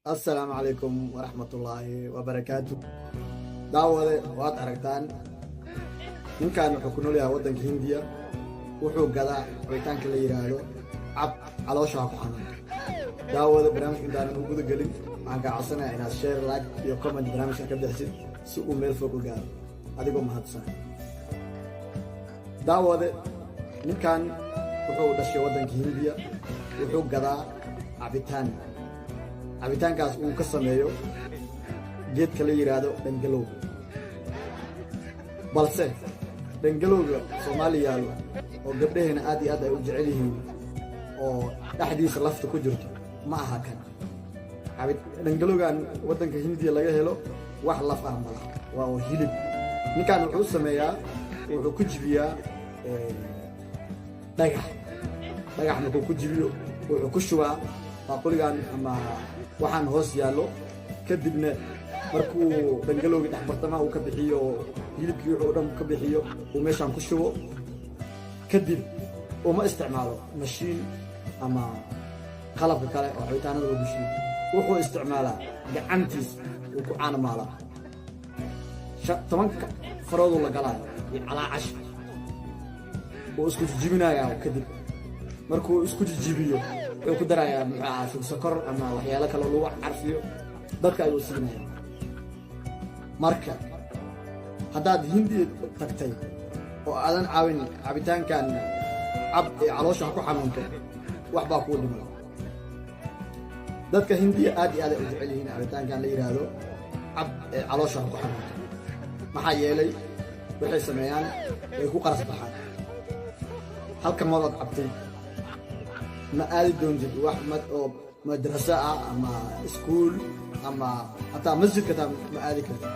السلام عليكم ورحمة الله وبركاته. دعوة واد أركتان إن كان حكون لها ودن هندية وحو قضاء عيتان كلا يرادو عب على شاق حنان. دعوة برنامج إنتان موجود قليل معك عصنا إن شير لايك يكومنت برنامج كبده حسين سوق ميل فوق الجار أديكم مهتسان. دعوة إن كان وحو دشي ودن هندية وحو قضاء عبيتان cabitaankaas uu ka sameeyo geedka la yiraahdo dhangalowga balse dhangalowga Soomaaliya oo gabdhaheena aad iyo aad ay u jecel yihiin oo dhaxdiisa lafta ku jirto ma aha kan dhangalowgan wadanka Hindiya laga helo wax laf ah malaha waa hilib ninkan wuxuu sameeyaa wuxuu ku jibiyaa dhagax markuu ku jibiyo wuxuu ku shubaa baaqulgan ama waxaan hoos yaalo kadibna markuu dhangalowga dhaxbartama uu ka bixiyo hilibkii wuxuu dhan ka bixiyo uu meeshan ku shubo kadib uma isticmaalo mashiin ama qalabka kale oo xitaanada lagu shiido wuxuu isticmaalaa gacantiis uu ku caanamaala tobanka faroodu la galaayo calaacash uu isku jibinayaa kadib markuu isku jibiyo wuxuu ku darayaa muxuu sokor ama waxyaalo kale oo lagu carfiyo dadka ayuu siinayaa marka haddaad Hindiya tagtay oo aadan caawin cabitaankan cab caloosha ku xanuunto wax baa ku dhimay dadka Hindiya aad iyo aad u jecel yihiin cabitaankan la yiraahdo cab caloosha ku xanuunto maxaa yeelay waxay sameeyaan ay ku qaras baxaan halka moodad cabtay ما آدي دونجي واحد مدرسة أما سكول أما حتى مسجد كتاب ما آدي كتاب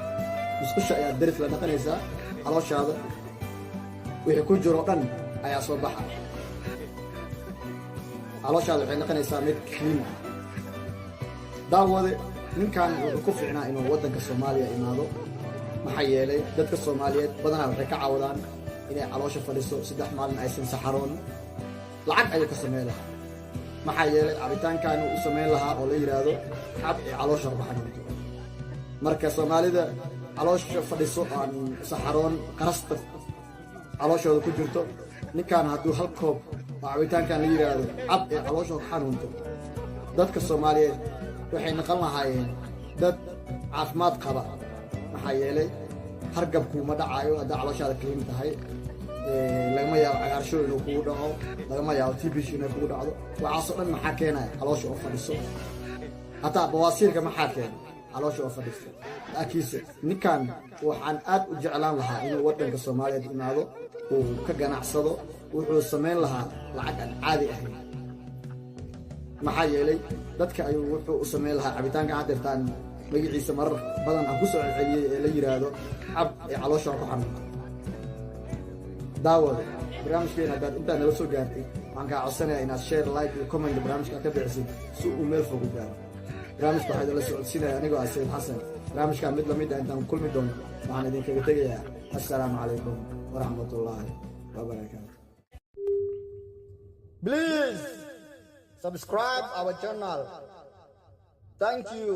بس كل شيء درس لنا كنيسة على وش هذا ويكون جرؤان أي صباحا على وش هذا عندنا كنيسة ميت كلمة دعوة من كان وقف عنا إنه ودن كالصوماليا إنه محيي لي دت كالصوماليات بدنا نركع عودان إنه على وش فلسو سدح مالنا عايزين سحرون لعق أي كسميلة maxaa yeelay cabitaankan uu sameyn lahaa oo la yiraahdo xab caloosha baxanto marka Soomaalida caloosha fadhiso aan saxaroon qarasta calooshooda ku jirto ninkan hadduu hal koob cabitaankan la yiraahdo cab caloosha xanuunto dadka Soomaaliyeed waxay naqan lahaayeen dad caafimaad qaba maxaa yeelay hargabku ma dhacayo hadda calooshaada kaliin tahay lagama yaabo cagaarsho inuu kugu dhaco lagama yaabo TBC inuu kugu dhacdo waxaas oo dhan maxaa keenaya caloosha oo fadhiso hataa bawaasiirka maxaa keenay caloosha oo fadhiso akiise ninkan waxaan aad u jeclaan lahaa inuu wadanka Soomaaliyeed imaado uu ka ganacsado wuxuu sameyn lahaa lacag aan caadi ahayn maxaa yeelay dadka ayuu wuxuu u sameyn lahaa cabitaanka hadirtaan magaciisa marar badan aan ku soo celceliyay ee la yiraahdo cab caloosha ku xanuunta دعوة برنامج كنا قد أنت نلسو جارتي عن كعصنا إن شير لايك وكومنت برنامج كتب عسين سوق ميل فوق الجار برنامج بحيث لسه سينا يعني جو عسين حسن برنامج كان مثل ميدا أنت كل مدون معنا دين كبتجي السلام عليكم ورحمة الله وبركاته. Please subscribe our channel. Thank you.